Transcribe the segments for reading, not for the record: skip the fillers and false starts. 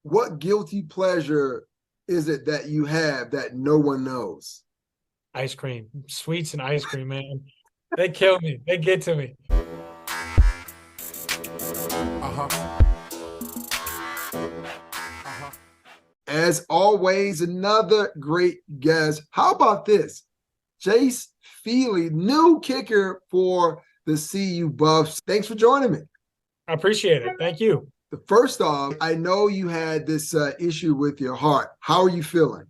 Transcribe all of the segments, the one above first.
what guilty pleasure is it that you have that no one knows? Ice cream, sweets and ice cream, man. They kill me. They get to me. Uh-huh. Uh-huh. As always, another great guest. How about this? Jace Feely, new kicker for the CU Buffs. Thanks for joining me. I appreciate it. Thank you. First off, I know you had this issue with your heart. How are you feeling?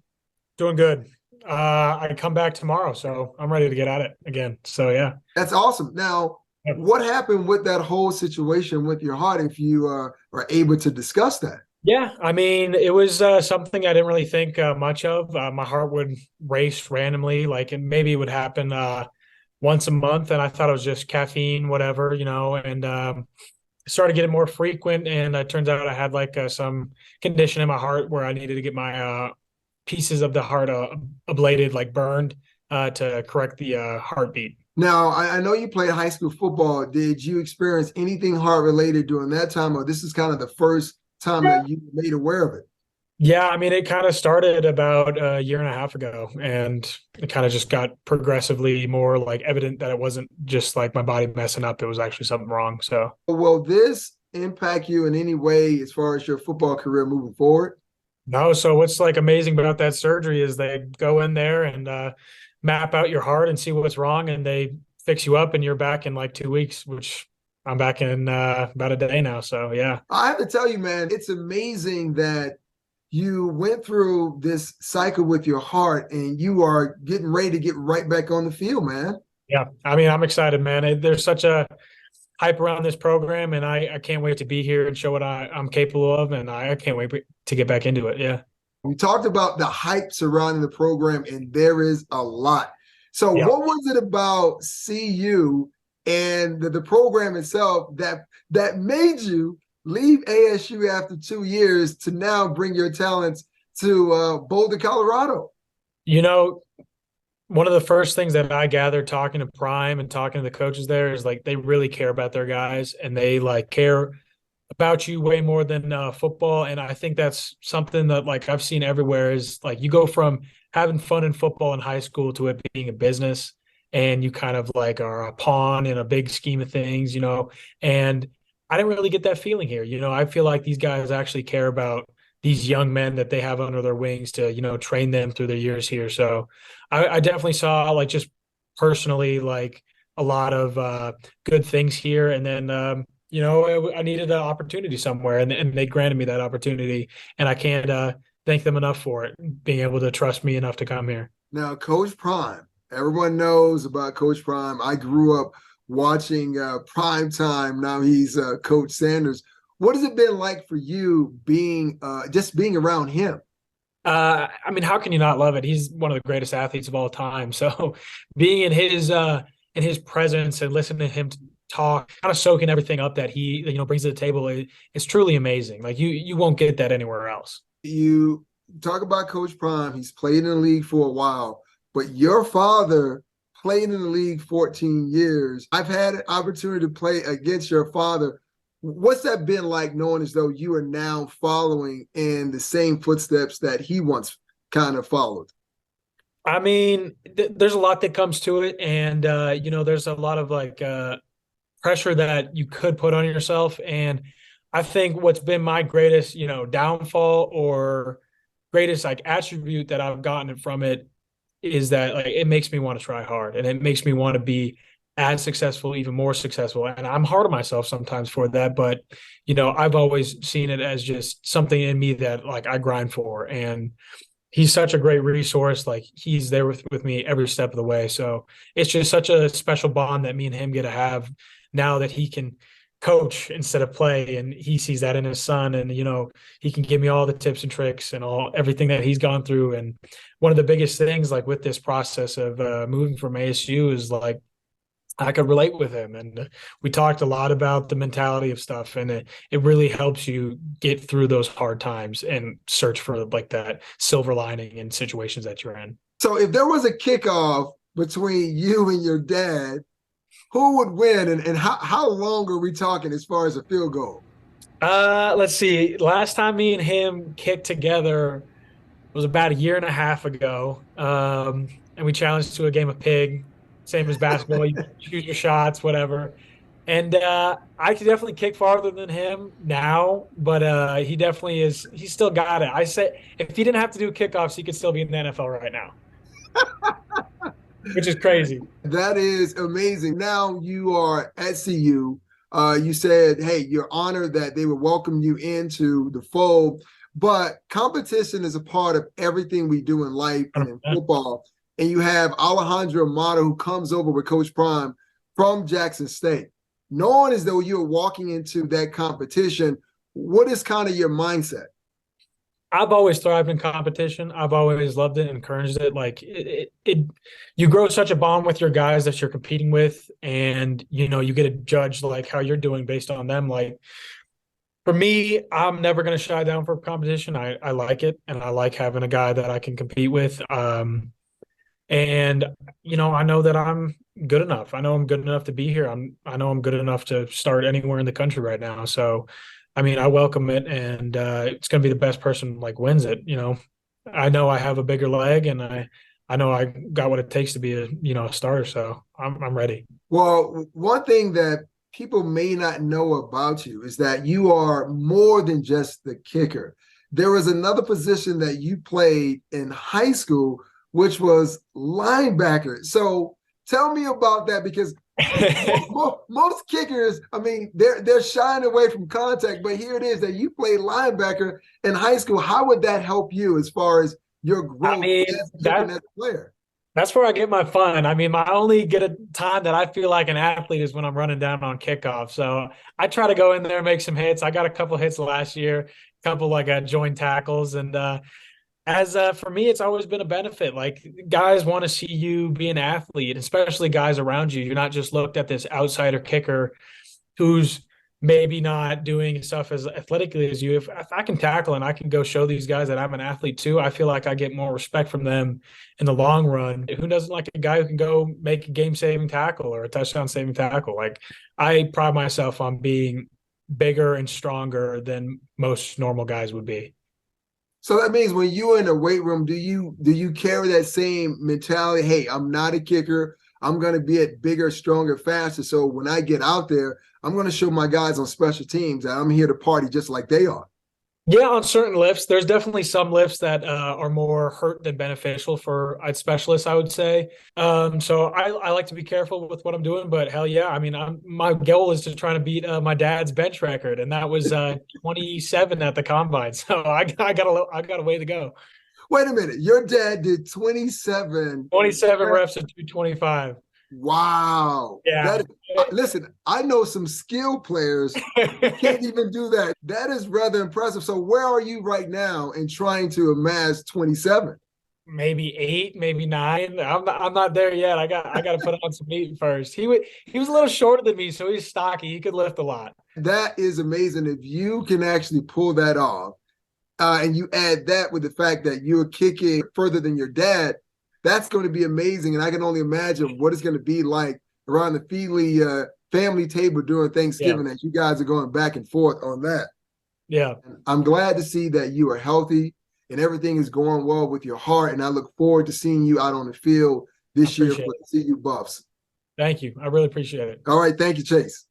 Doing good. I come back tomorrow, so I'm ready to get at it again. So yeah. That's awesome. Now, Yep. what happened with that whole situation with your heart, if you are able to discuss that? Yeah, I mean, it was something I didn't really think much of. My heart would race randomly, like and maybe it would happen once a month, and I thought it was just caffeine, whatever, and it started getting more frequent. And it turns out I had like some condition in my heart where I needed to get my pieces of the heart ablated, like burned, to correct the heartbeat. Now, I know you played high school football. Did you experience anything heart related during that time, or this is kind of the first time that you were made aware of it? Yeah, I mean, it kind of started about a year and a half ago, and it kind of just got progressively more like evident that it wasn't just like my body messing up; it was actually something wrong. So, Will this impact you in any way as far as your football career moving forward? no, so what's like amazing about that surgery is they go in there and map out your heart and see what's wrong, and they fix you up, and you're back in like 2 weeks, which I'm back in about a day now. So, yeah. I have to tell you, man, it's amazing that you went through this cycle with your heart and you are getting ready to get right back on the field, man. Yeah, I mean, I'm excited, man. There's such a hype around this program, and I can't wait to be here and show what I'm capable of, and I can't wait to get back into it. Yeah, We talked about the hype surrounding the program, and there is a lot. So, yeah. what was it about CU and the program itself that made you leave ASU after 2 years to now bring your talents to Boulder, Colorado? You know, one of the first things that I gathered talking to Prime and talking to the coaches there is like they really care about their guys, and they like care about you way more than football. And I think that's something that like I've seen everywhere is like you go from having fun in football in high school to it being a business, and you kind of like are a pawn in a big scheme of things, and I didn't really get that feeling here. I feel like these guys actually care about these young men that they have under their wings to, train them through their years here. So I definitely saw like just personally like a lot of good things here. And then I needed an opportunity somewhere, and they granted me that opportunity, and I can't thank them enough for it, being able to trust me enough to come here. Now, Coach Prime, everyone knows about Coach Prime. I grew up watching Prime Time. Now he's Coach Sanders. What has it been like for you being around him? I mean, how can you not love it? He's one of the greatest athletes of all time. So being in his presence and listening to him talk, kind of soaking everything up that he brings to the table is truly amazing. Like you won't get that anywhere else. You talk about Coach Prime. He's played in the league for a while, but your father played in the league 14 years. I've had an opportunity to play against your father. What's that been like knowing as though you are now following in the same footsteps that he once kind of followed? I mean, there's a lot that comes to it, and there's a lot of like pressure that you could put on yourself. And I think what's been my greatest, downfall or greatest like attribute that I've gotten from it is that like it makes me want to try hard, and it makes me want to be as successful, even more successful. And I'm hard on myself sometimes for that, but I've always seen it as just something in me that like I grind for. And he's such a great resource. Like he's there with me every step of the way. So it's just such a special bond that me and him get to have now that he can coach instead of play, and he sees that in his son. And he can give me all the tips and tricks and everything that he's gone through. And one of the biggest things like with this process of moving from ASU is like I could relate with him, and we talked a lot about the mentality of stuff, and it really helps you get through those hard times and search for like that silver lining in situations that you're in. So if there was a kickoff between you and your dad, who would win, and how long are we talking as far as a field goal? Let's see. Last time me and him kicked together was about a year and a half ago. And we challenged to a game of pig, same as basketball. You choose your shots, whatever. And I could definitely kick farther than him now, but he definitely is. He's still got it. I say if he didn't have to do kickoffs, he could still be in the NFL right now, which is crazy. That is amazing. Now you are at CU. You said, hey, you're honored that they would welcome you into the fold, but competition is a part of everything we do in life and in 100%. football. And you have Alejandro Mata, who comes over with Coach Prime from Jackson State. Knowing as though you're walking into that competition, what is kind of your mindset? I've always thrived in competition. I've always loved it, encouraged it. Like you grow such a bond with your guys that you're competing with, and you get to judge like how you're doing based on them. Like for me, I'm never going to shy down for competition. I like it, and I like having a guy that I can compete with. And I know that I'm good enough. I know I'm good enough to be here. I know I'm good enough to start anywhere in the country right now. So, I mean, I welcome it, and it's going to be the best person like wins it. I know I have a bigger leg, and I know I got what it takes to be a starter. So I'm ready. Well, one thing that people may not know about you is that you are more than just the kicker. There was another position that you played in high school, which was linebacker. So tell me about that because most kickers, I mean, they're shying away from contact, but here it is that you played linebacker in high school. How would that help you as far as your I growth mean as kicking that as a player? That's where I get my fun. I mean, my only get a time that I feel like an athlete is when I'm running down on kickoff. So I try to go in there and make some hits. I got a couple hits last year, a couple like joint tackles, and as for me, it's always been a benefit. Like guys want to see you be an athlete, especially guys around you. You're not just looked at this outsider kicker who's maybe not doing stuff as athletically as you. If I can tackle and I can go show these guys that I'm an athlete too, I feel like I get more respect from them in the long run. Who doesn't like a guy who can go make a game saving tackle or a touchdown saving tackle? Like I pride myself on being bigger and stronger than most normal guys would be. So that means when you're in the weight room, do you carry that same mentality? Hey, I'm not a kicker. I'm going to be it bigger, stronger, faster. So when I get out there, I'm going to show my guys on special teams that I'm here to party just like they are. Yeah, on certain lifts, there's definitely some lifts that are more hurt than beneficial for specialists, I would say. So I like to be careful with what I'm doing, but hell yeah, I mean, my goal is to try to beat my dad's bench record, and that was 27 at the combine. So I got a way to go. Wait a minute. Your dad did 27. 27 reps at 225. Wow. Yeah. Listen, I know some skilled players who can't even do that. That is rather impressive. So where are you right now in trying to amass 27? Maybe 8, maybe 9. I'm not there yet. I got to put on some meat first. He was a little shorter than me, so he's stocky. He could lift a lot. That is amazing. If you can actually pull that off, and you add that with the fact that you're kicking further than your dad, that's going to be amazing. And I can only imagine what it's going to be like around the Feely family table during Yeah. Thanksgiving as you guys are going back and forth on that. Yeah. I'm glad to see that you are healthy and everything is going well with your heart. And I look forward to seeing you out on the field I this year appreciate for it. the CU Buffs. Thank you. I really appreciate it. All right. Thank you, Chase.